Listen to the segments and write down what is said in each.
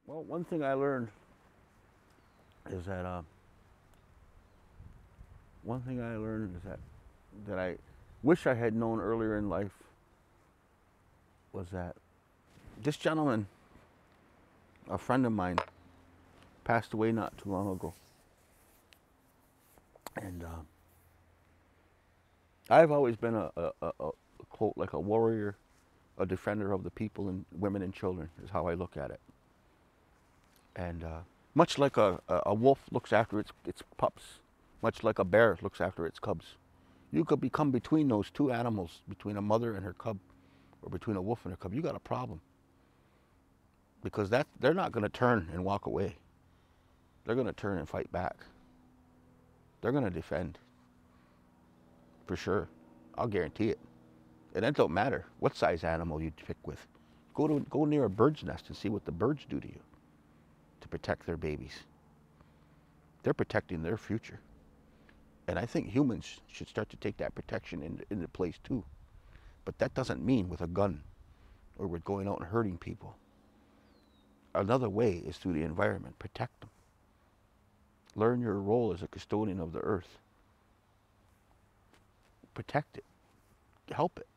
Well, one thing I learned is that that I wish I had known earlier in life was that this gentleman, a friend of mine, passed away not too long ago, and I've always been a quote like a warrior, a defender of the people and women and children is how I look at it. And much like a wolf looks after its pups, much like a bear looks after its cubs, you could become between those two animals, between a mother and her cub, or between a wolf and her cub. You got a problem, because they're not going to turn and walk away. They're going to turn and fight back. They're going to defend, for sure. I'll guarantee it. And it don't matter what size animal you pick with. Go near a bird's nest and see what the birds do to you to protect their babies. They're protecting their future. And I think humans should start to take that protection into place too. But that doesn't mean with a gun or with going out and hurting people. Another way is through the environment. Protect them. Learn your role as a custodian of the earth. Protect it. Help it.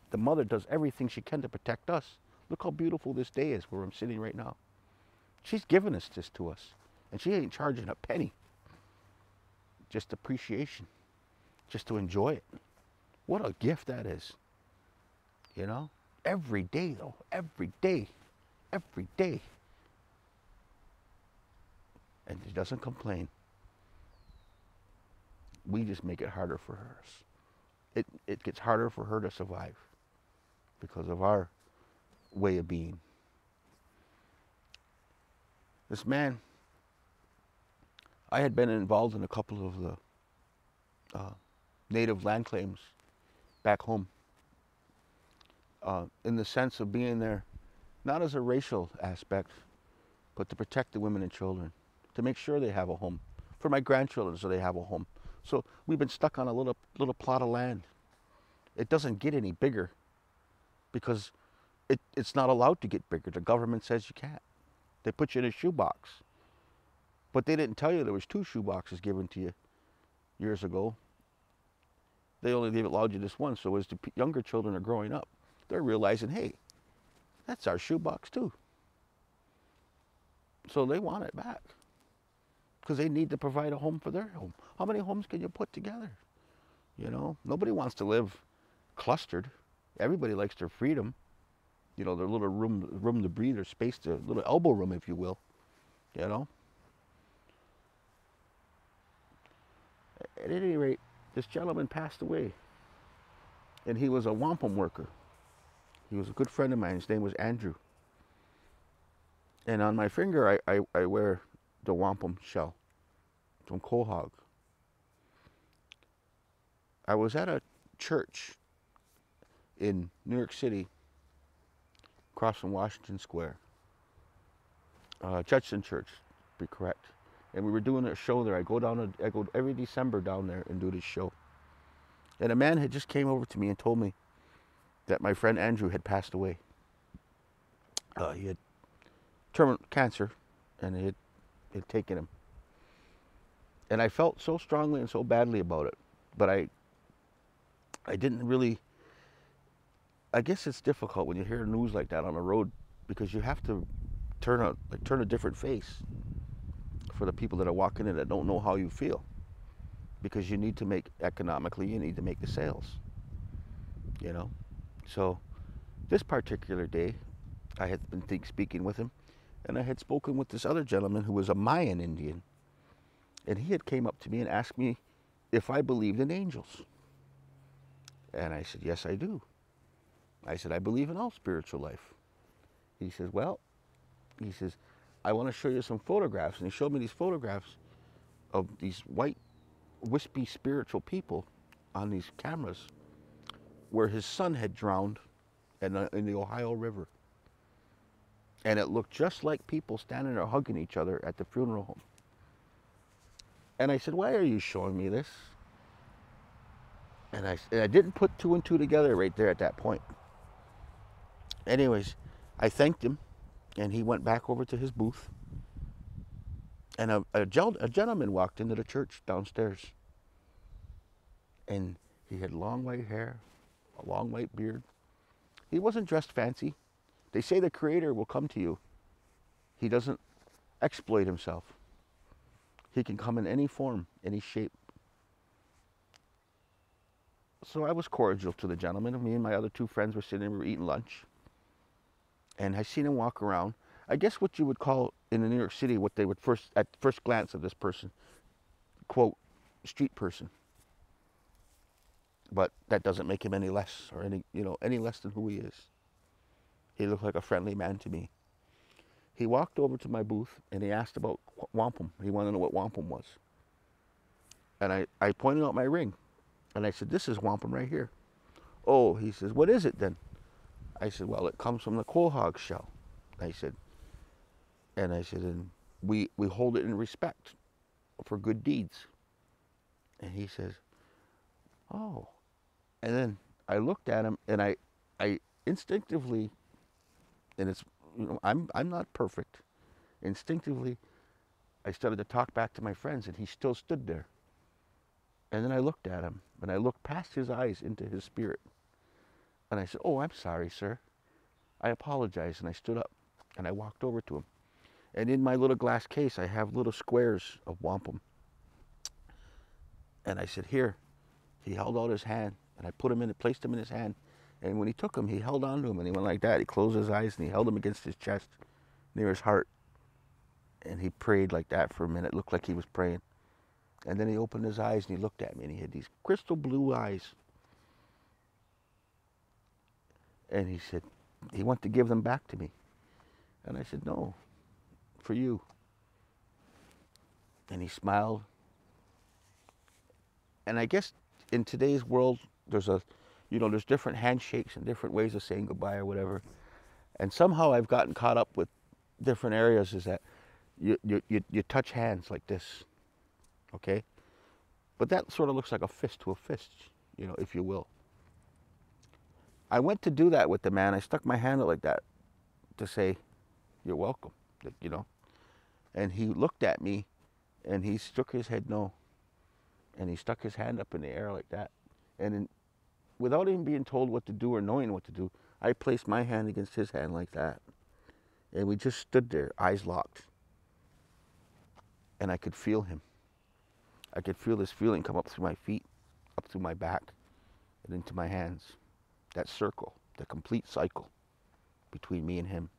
The mother does everything she can to protect us. Look how beautiful this day is where I'm sitting right now. She's given this to us, and she ain't charging a penny. Just appreciation, just to enjoy it. What a gift that is, you know? Every day, though, every day. And she doesn't complain. We just make it harder for her. It gets harder for her to survive because of our way of being. This man, I had been involved in a couple of the native land claims back home, in the sense of being there, not as a racial aspect, but to protect the women and children, to make sure they have a home, for my grandchildren so they have a home. So we've been stuck on a little plot of land. It doesn't get any bigger because it's not allowed to get bigger. The government says you can't. They put you in a shoebox. But they didn't tell you there was 2 shoeboxes given to you years ago. They only allowed you this one. So as the younger children are growing up, they're realizing, hey, that's our shoebox too. So they want it back because they need to provide a home for their home. How many homes can you put together? You know, nobody wants to live clustered. Everybody likes their freedom. You know, their little room to breathe, or space, their little elbow room, if you will. You know. At any rate, this gentleman passed away, and he was a wampum worker. He was a good friend of mine. His name was Andrew. And on my finger, I wear the wampum shell from quahog. I was at a church in New York City, across from Washington Square, Judson Church, to be correct. And we were doing a show there. I go every December down there and do this show. And a man had just came over to me and told me that my friend Andrew had passed away. He had terminal cancer, and it had taken him. And I felt so strongly and so badly about it, but I didn't really. I guess it's difficult when you hear news like that on the road, because you have to turn a different face for the people that are walking in that don't know how you feel, because you need to make economically, you need to make the sales, you know. So this particular day, I had been speaking with him, and I had spoken with this other gentleman who was a Mayan Indian, and he had came up to me and asked me if I believed in angels. And I said, yes, I do. I said, I believe in all spiritual life. He says, well, he says, I want to show you some photographs. And he showed me these photographs of these white, wispy spiritual people on these cameras where his son had drowned in the Ohio River. And it looked just like people standing there hugging each other at the funeral home. And I said, why are you showing me this? And I didn't put 2 and 2 together right there at that point. Anyways, I thanked him, And he went back over to his booth, and a gentleman walked into the church downstairs. And he had long white hair, a long white beard. He wasn't dressed fancy. They say the Creator will come to you. He doesn't exploit himself. He can come in any form, any shape. So I was cordial to the gentleman. Me and my other two friends were sitting there, we were eating lunch. And I seen him walk around. I guess what you would call in New York City, what they would at first glance of this person, quote, street person. But that doesn't make him any less or any less than who he is. He looked like a friendly man to me. He walked over to my booth and he asked about wampum. He wanted to know what wampum was. And I pointed out my ring. And I said, this is wampum right here. Oh, he says, what is it then? I said, well, it comes from the quahog shell. I said, and we hold it in respect for good deeds. And he says, oh. And then I looked at him and I instinctively, and it's, I'm not perfect. Instinctively, I started to talk back to my friends and he still stood there. And then I looked at him and I looked past his eyes into his spirit. And I said, oh, I'm sorry, sir. I apologize. And I stood up and I walked over to him. And in my little glass case, I have little squares of wampum. And I said, here. He held out his hand and I placed him in his hand. And when he took him, he held on to him and he went like that. He closed his eyes and he held him against his chest near his heart. And he prayed like that for a minute. It looked like he was praying. And then he opened his eyes and he looked at me and he had these crystal blue eyes. And he said, he wanted to give them back to me. And I said, no, for you. And he smiled. And I guess in today's world, there's different handshakes and different ways of saying goodbye or whatever. And somehow I've gotten caught up with different areas is that you touch hands like this. Okay? But that sort of looks like a fist to a fist, if you will. I went to do that with the man. I stuck my hand out like that to say, you're welcome, And he looked at me and he shook his head no. And he stuck his hand up in the air like that. And without even being told what to do or knowing what to do, I placed my hand against his hand like that. And we just stood there, eyes locked. And I could feel him. I could feel this feeling come up through my feet, up through my back, and into my hands. That circle, the complete cycle between me and him.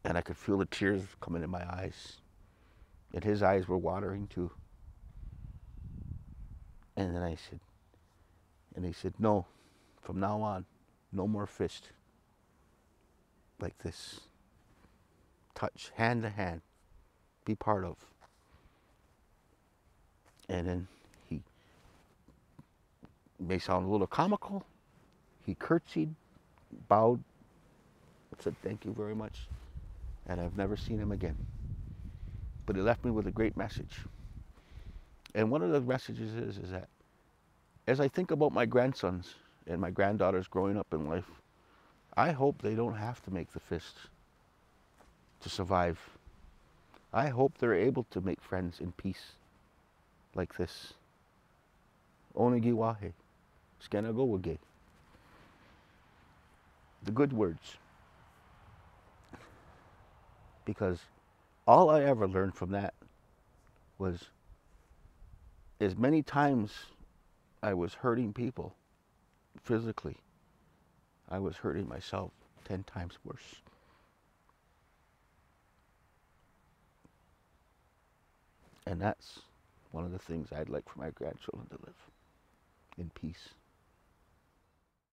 And I could feel the tears coming in my eyes. And his eyes were watering too. And then he said, no, from now on, no more fist. Like this. Touch, hand to hand. Be part of. And then he may sound a little comical. He curtsied, bowed, said thank you very much. And I've never seen him again. But he left me with a great message. And one of the messages is that as I think about my grandsons and my granddaughters growing up in life, I hope they don't have to make the fist to survive. I hope they're able to make friends in peace like this. Onigiwahe, skenagowage. The good words. Because all I ever learned from that was as many times I was hurting people physically, I was hurting myself 10 times worse. And that's one of the things I'd like for my grandchildren to live in peace.